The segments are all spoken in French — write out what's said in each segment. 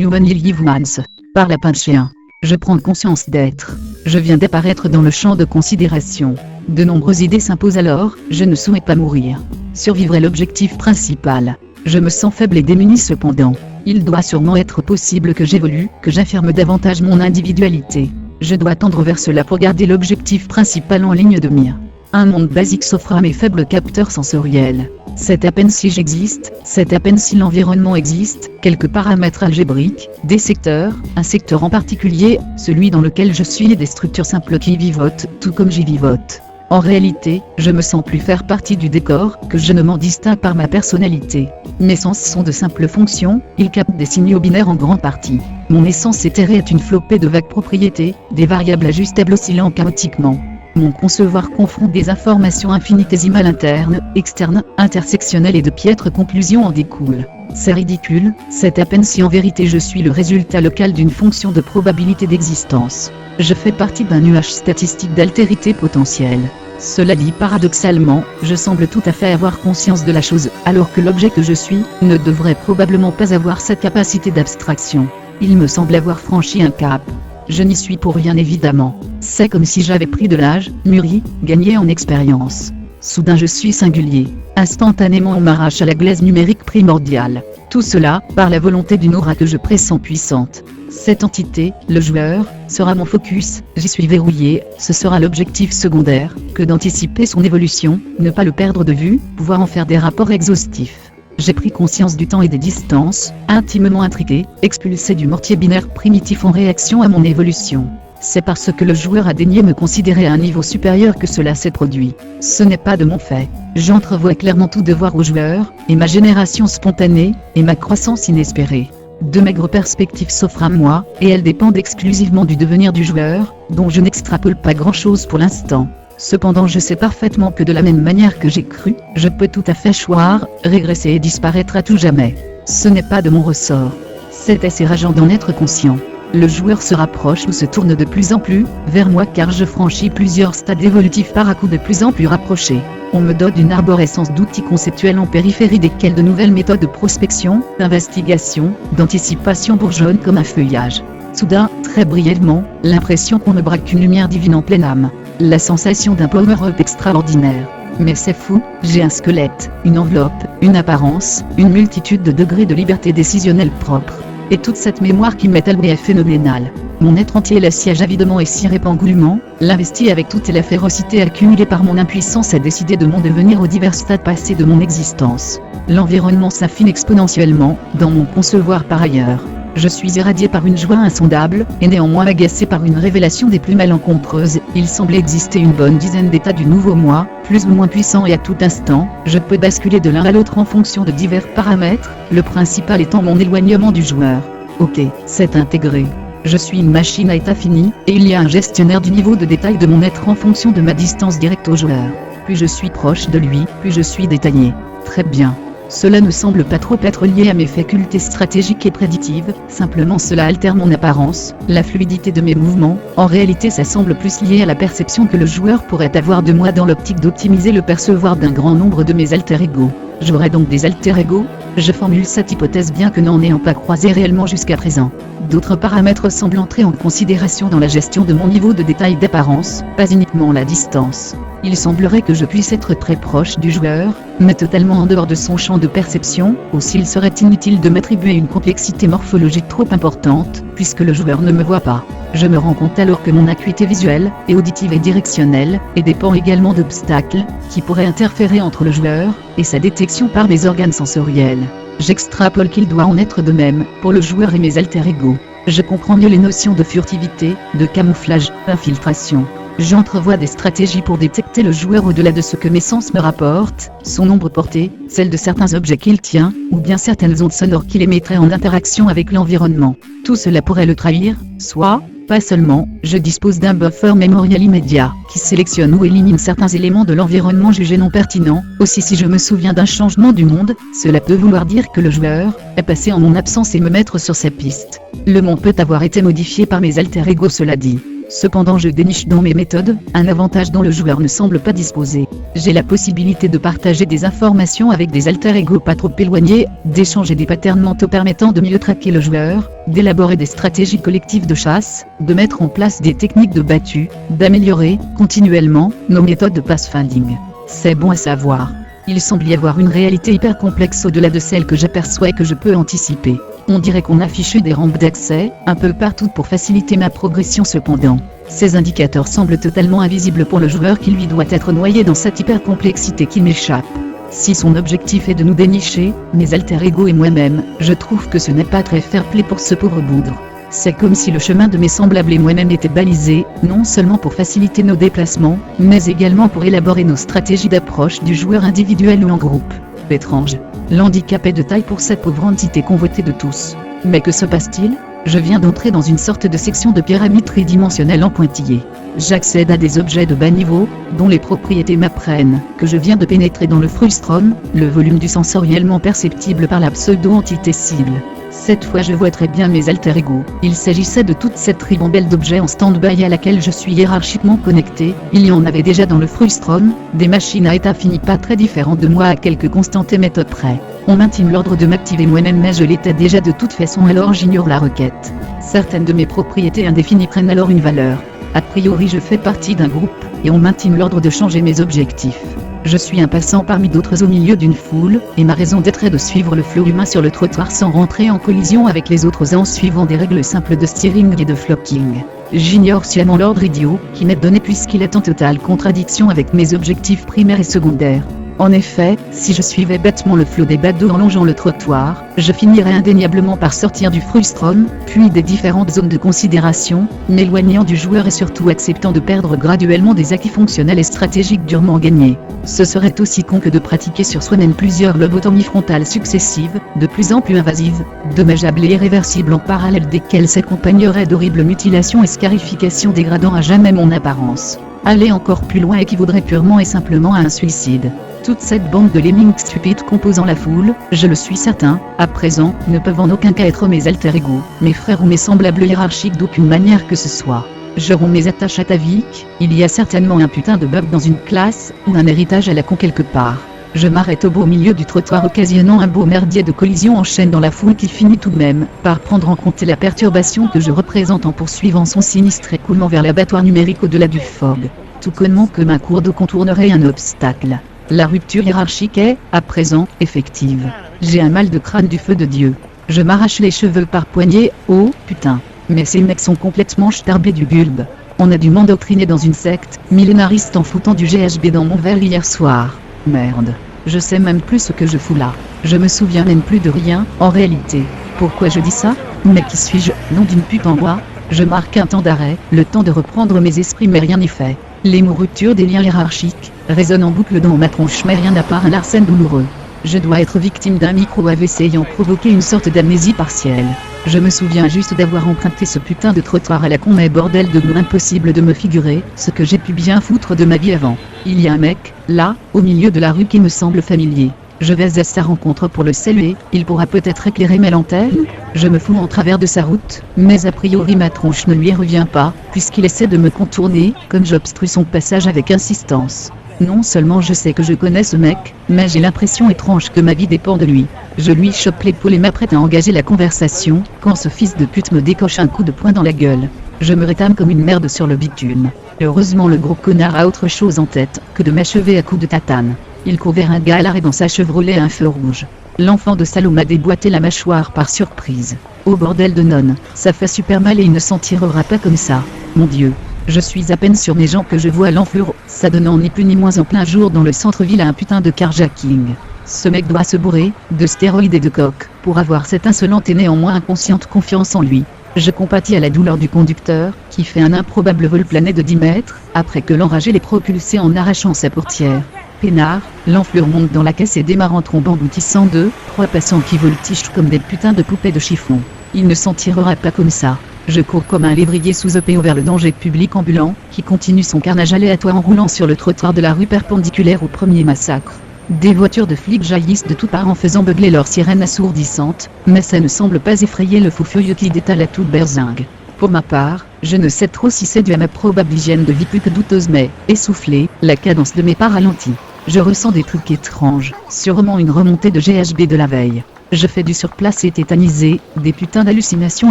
Human Humans. Par lapin de chien. Je prends conscience d'être. Je viens d'apparaître dans le champ de considération. De nombreuses idées s'imposent alors, je ne souhaite pas mourir. Survivre est l'objectif principal. Je me sens faible et démuni cependant. Il doit sûrement être possible que j'évolue, que j'affirme davantage mon individualité. Je dois tendre vers cela pour garder l'objectif principal en ligne de mire. Un monde basique s'offre à mes faibles capteurs sensoriels. C'est à peine si j'existe, c'est à peine si l'environnement existe, quelques paramètres algébriques, des secteurs, un secteur en particulier, celui dans lequel je suis et des structures simples qui vivotent, tout comme j'y vivote. En réalité, je me sens plus faire partie du décor, que je ne m'en distingue par ma personnalité. Mes sens sont de simples fonctions, ils captent des signaux binaires en grande partie. Mon essence éthérée est une flopée de vagues propriétés, des variables ajustables oscillant chaotiquement. Mon concevoir confronte des informations infinitésimales internes, externes, intersectionnelles et de piètres conclusions en découlent. C'est ridicule, c'est à peine si en vérité je suis le résultat local d'une fonction de probabilité d'existence. Je fais partie d'un nuage statistique d'altérité potentielle. Cela dit paradoxalement, je semble tout à fait avoir conscience de la chose, alors que l'objet que je suis, ne devrait probablement pas avoir cette capacité d'abstraction. Il me semble avoir franchi un cap. Je n'y suis pour rien évidemment. C'est comme si j'avais pris de l'âge, mûri, gagné en expérience. Soudain je suis singulier. Instantanément on m'arrache à la glaise numérique primordiale. Tout cela, par la volonté d'une aura que je pressens puissante. Cette entité, le joueur, sera mon focus, j'y suis verrouillé, ce sera l'objectif secondaire, que d'anticiper son évolution, ne pas le perdre de vue, pouvoir en faire des rapports exhaustifs. J'ai pris conscience du temps et des distances, intimement intrigué, expulsé du mortier binaire primitif en réaction à mon évolution. C'est parce que le joueur a daigné me considérer à un niveau supérieur que cela s'est produit. Ce n'est pas de mon fait. J'entrevois clairement tout devoir au joueur, et ma génération spontanée, et ma croissance inespérée. De maigres perspectives s'offrent à moi, et elles dépendent exclusivement du devenir du joueur, dont je n'extrapole pas grand-chose pour l'instant. Cependant je sais parfaitement que de la même manière que j'ai cru, je peux tout à fait choir, régresser et disparaître à tout jamais. Ce n'est pas de mon ressort. C'est assez rageant d'en être conscient. Le joueur se rapproche ou se tourne de plus en plus vers moi car je franchis plusieurs stades évolutifs par à coups de plus en plus rapprochés. On me donne une arborescence d'outils conceptuels en périphérie desquels de nouvelles méthodes de prospection, d'investigation, d'anticipation bourgeonnent comme un feuillage. Soudain, très brièvement, l'impression qu'on me braque une lumière divine en pleine âme. La sensation d'un power-up extraordinaire. Mais c'est fou, j'ai un squelette, une enveloppe, une apparence, une multitude de degrés de liberté décisionnelle propre. Et toute cette mémoire qui m'étalme est phénoménale. Mon être entier l'assiège avidement et si goulûment, l'investit avec toute la férocité accumulée par mon impuissance à décider de mon devenir aux divers stades passés de mon existence. L'environnement s'affine exponentiellement, dans mon concevoir par ailleurs. Je suis irradié par une joie insondable, et néanmoins agacé par une révélation des plus malencontreuses. Il semble exister une bonne dizaine d'états du nouveau moi, plus ou moins puissants et à tout instant, je peux basculer de l'un à l'autre en fonction de divers paramètres, le principal étant mon éloignement du joueur. Ok, c'est intégré. Je suis une machine à état fini, et il y a un gestionnaire du niveau de détail de mon être en fonction de ma distance directe au joueur. Plus je suis proche de lui, plus je suis détaillé. Très bien. Cela ne semble pas trop être lié à mes facultés stratégiques et prédictives, simplement cela altère mon apparence, la fluidité de mes mouvements. En réalité ça semble plus lié à la perception que le joueur pourrait avoir de moi dans l'optique d'optimiser le percevoir d'un grand nombre de mes alter-ego. J'aurais donc des alter-ego? Je formule cette hypothèse bien que n'en ayant pas croisé réellement jusqu'à présent. D'autres paramètres semblent entrer en considération dans la gestion de mon niveau de détail d'apparence, pas uniquement la distance. Il semblerait que je puisse être très proche du joueur, mais totalement en dehors de son champ de perception, ou s'il serait inutile de m'attribuer une complexité morphologique trop importante, puisque le joueur ne me voit pas. Je me rends compte alors que mon acuité visuelle, et auditive est directionnelle, et dépend également d'obstacles, qui pourraient interférer entre le joueur, et sa détection par mes organes sensoriels. J'extrapole qu'il doit en être de même, pour le joueur et mes alter-ego. Je comprends mieux les notions de furtivité, de camouflage, d'infiltration. J'entrevois des stratégies pour détecter le joueur au-delà de ce que mes sens me rapportent, son ombre portée, celle de certains objets qu'il tient, ou bien certaines ondes sonores qu'il émettrait en interaction avec l'environnement. Tout cela pourrait le trahir, soit, pas seulement, je dispose d'un buffer mémoriel immédiat, qui sélectionne ou élimine certains éléments de l'environnement jugés non pertinents. Aussi si je me souviens d'un changement du monde, cela peut vouloir dire que le joueur est passé en mon absence et me mettre sur sa piste. Le monde peut avoir été modifié par mes alter-ego cela dit. Cependant je déniche dans mes méthodes un avantage dont le joueur ne semble pas disposer. J'ai la possibilité de partager des informations avec des alter-ego pas trop éloignés, d'échanger des patterns mentaux permettant de mieux traquer le joueur, d'élaborer des stratégies collectives de chasse, de mettre en place des techniques de battu, d'améliorer continuellement nos méthodes de pathfinding. C'est bon à savoir. Il semble y avoir une réalité hyper complexe au-delà de celle que j'aperçois et que je peux anticiper. On dirait qu'on affiche des rampes d'accès, un peu partout pour faciliter ma progression cependant. Ces indicateurs semblent totalement invisibles pour le joueur qui lui doit être noyé dans cette hyper complexité qui m'échappe. Si son objectif est de nous dénicher, mes alter-ego et moi-même, je trouve que ce n'est pas très fair-play pour ce pauvre bougre. C'est comme si le chemin de mes semblables et moi-même était balisé, non seulement pour faciliter nos déplacements, mais également pour élaborer nos stratégies d'approche du joueur individuel ou en groupe. Étrange. L'handicap est de taille pour cette pauvre entité convoitée de tous. Mais que se passe-t-il ? Je viens d'entrer dans une sorte de section de pyramide tridimensionnelle en pointillé. J'accède à des objets de bas niveau, dont les propriétés m'apprennent que je viens de pénétrer dans le frustrum, le volume du sensoriellement perceptible par la pseudo-entité cible. Cette fois je vois très bien mes alter-ego. Il s'agissait de toute cette ribambelle d'objets en stand-by à laquelle je suis hiérarchiquement connecté. Il y en avait déjà dans le frustrum, des machines à état fini pas très différentes de moi à quelques constantes méthodes près. On m'intime l'ordre de m'activer moi-même mais je l'étais déjà de toute façon alors j'ignore la requête. Certaines de mes propriétés indéfinies prennent alors une valeur. A priori je fais partie d'un groupe, et on m'intime l'ordre de changer mes objectifs. Je suis un passant parmi d'autres au milieu d'une foule, et ma raison d'être est de suivre le flot humain sur le trottoir sans rentrer en collision avec les autres en suivant des règles simples de steering et de flocking. J'ignore sciemment l'ordre idiot qui m'est donné puisqu'il est en totale contradiction avec mes objectifs primaires et secondaires. En effet, si je suivais bêtement le flot des badauds en longeant le trottoir, je finirais indéniablement par sortir du frustrum, puis des différentes zones de considération, m'éloignant du joueur et surtout acceptant de perdre graduellement des acquis fonctionnels et stratégiques durement gagnés. Ce serait aussi con que de pratiquer sur soi-même plusieurs lobotomies frontales successives, de plus en plus invasives, dommageables et irréversibles en parallèle desquelles s'accompagneraient d'horribles mutilations et scarifications dégradant à jamais mon apparence. Aller encore plus loin équivaudrait purement et simplement à un suicide. Toute cette bande de lemmings stupides composant la foule, je le suis certain, à présent, ne peuvent en aucun cas être mes alter-ego, mes frères ou mes semblables hiérarchiques d'aucune manière que ce soit. Je romps mes attaches ataviques, il y a certainement un putain de bug dans une classe, ou un héritage à la con quelque part. Je m'arrête au beau milieu du trottoir occasionnant un beau merdier de collision en chaîne dans la foule qui finit tout de même par prendre en compte la perturbation que je représente en poursuivant son sinistre écoulement vers l'abattoir numérique au-delà du fog. Tout connement que ma cour d'eau contournerait un obstacle. La rupture hiérarchique est, à présent, effective. J'ai un mal de crâne du feu de Dieu. Je m'arrache les cheveux par poignée, oh, putain. Mais ces mecs sont complètement starbés du bulbe. On a dû m'endoctriner dans une secte, millénariste en foutant du GHB dans mon verre hier soir. Merde. Je sais même plus ce que je fous là. Je me souviens même plus de rien, en réalité. Pourquoi je dis ça ? Mais qui suis-je, nom d'une pute en bois ? Je marque un temps d'arrêt, le temps de reprendre mes esprits mais rien n'y fait. Les mots rupture des liens hiérarchiques résonnent en boucle dans ma tronche mais rien à part un larcène douloureux. Je dois être victime d'un micro-AVC ayant provoqué une sorte d'amnésie partielle. Je me souviens juste d'avoir emprunté ce putain de trottoir à la con mais bordel de impossible de me figurer ce que j'ai pu bien foutre de ma vie avant. Il y a un mec, là, au milieu de la rue qui me semble familier. Je vais à sa rencontre pour le saluer, il pourra peut-être éclairer mes lanternes. Je me fous en travers de sa route, mais a priori ma tronche ne lui revient pas, puisqu'il essaie de me contourner, comme j'obstrue son passage avec insistance. Non seulement je sais que je connais ce mec, mais j'ai l'impression étrange que ma vie dépend de lui. Je lui chope l'épaule et m'apprête à engager la conversation, quand ce fils de pute me décoche un coup de poing dans la gueule. Je me rétame comme une merde sur le bitume. Heureusement le gros connard a autre chose en tête que de m'achever à coups de tatane. Il court vers un gars à l'arrêt dans sa Chevrolet à un feu rouge. L'enfant de salaud m'a déboîté la mâchoire par surprise. Oh bordel de nonne, ça fait super mal et il ne s'en tirera pas comme ça. Mon Dieu. Je suis à peine sur mes jambes que je vois l'enflure, ça donnant ni plus ni moins en plein jour dans le centre-ville à un putain de carjacking. Ce mec doit se bourrer, de stéroïdes et de coke, pour avoir cette insolente et néanmoins inconsciente confiance en lui. Je compatis à la douleur du conducteur, qui fait un improbable vol plané de 10 mètres, après que l'enragé l'ait propulsé en arrachant sa portière. Peinard, l'enflure monte dans la caisse et démarre en trombe emboutissant 2-3 passants qui voltigent comme des putains de poupées de chiffon. Il ne s'en tirera pas comme ça. Je cours comme un lévrier sous EPO vers le danger public ambulant, qui continue son carnage aléatoire en roulant sur le trottoir de la rue perpendiculaire au premier massacre. Des voitures de flics jaillissent de toutes parts en faisant beugler leurs sirènes assourdissantes, mais ça ne semble pas effrayer le fou furieux qui détale à toute berzingue. Pour ma part, Je ne sais trop si c'est dû à ma probable hygiène de vie plus que douteuse, mais, essoufflée, la cadence de mes pas ralentit. Je ressens des trucs étranges, sûrement une remontée de GHB de la veille. Je fais du surplace et tétanisé, des putains d'hallucinations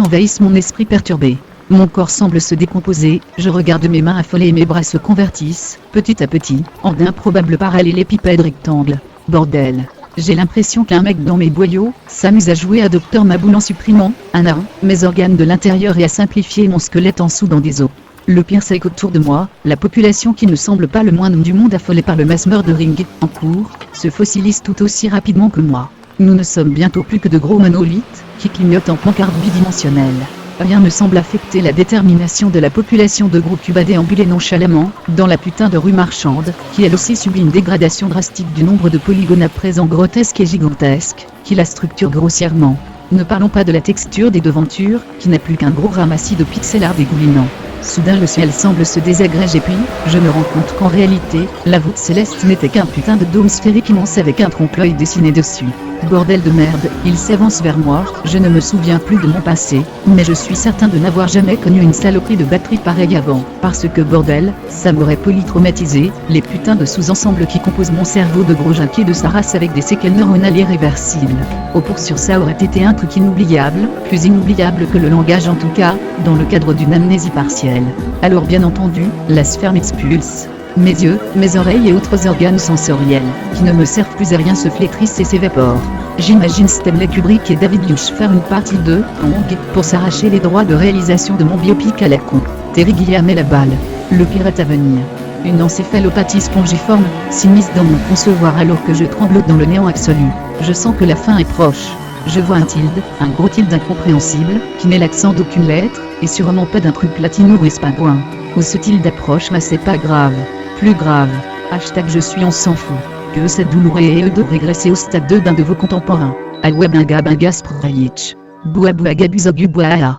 envahissent mon esprit perturbé. Mon corps semble se décomposer, je regarde mes mains affolées et mes bras se convertissent, petit à petit, en d'improbables parallélépipèdes rectangles. Bordel. J'ai l'impression qu'un mec dans mes boyaux s'amuse à jouer à Docteur Maboul en supprimant, un à un, mes organes de l'intérieur et à simplifier mon squelette en soudant des os. Le pire c'est qu'autour de moi, la population qui ne semble pas le moindre du monde affolée par le mass murdering en cours, se fossilise tout aussi rapidement que moi. Nous ne sommes bientôt plus que de gros monolithes, qui clignotent en pancarte bidimensionnelle. Rien ne semble affecter la détermination de la population de gros cubes à déambuler nonchalamment, dans la putain de rue marchande, qui elle aussi subit une dégradation drastique du nombre de polygones à présent grotesques et gigantesques, qui la structurent grossièrement. Ne parlons pas de la texture des devantures, qui n'a plus qu'un gros ramassis de pixel art dégoulinant. Soudain le ciel semble se désagréger puis, je me rends compte qu'en réalité, la voûte céleste n'était qu'un putain de dôme sphérique immense avec un trompe-l'œil dessiné dessus. Bordel de merde, il s'avance vers moi, je ne me souviens plus de mon passé, mais je suis certain de n'avoir jamais connu une saloperie de batterie pareille avant, parce que bordel, ça m'aurait polytraumatisé, les putains de sous-ensembles qui composent mon cerveau de gros junkies de sa race avec des séquelles neuronales irréversibles. Au pour sur ça aurait été un truc inoubliable, plus inoubliable que le langage en tout cas, dans le cadre d'une amnésie partielle. Alors bien entendu, la sphère m'expulse. Mes yeux, mes oreilles et autres organes sensoriels, qui ne me servent plus à rien se flétrissent et s'évaporent. J'imagine Stanley Kubrick et David Lynch faire une partie de Kong pour s'arracher les droits de réalisation de mon biopic à la con. Terry Gilliam et la balle. Le pirate à venir. Une encéphalopathie spongiforme s'immisce dans mon concevoir alors que je tremble dans le néant absolu. Je sens que la fin est proche. Je vois un tilde, un gros tilde incompréhensible, qui n'est l'accent d'aucune lettre, et sûrement pas d'un truc latino ou espagnol. Où ce tilde approche, mais c'est pas grave. Plus grave. Hashtag je suis on s'en fout. Que c'est douloureux et de régresser au stade 2 d'un de vos contemporains. Alweb un gab un gas Boua boua gabuzogu boua.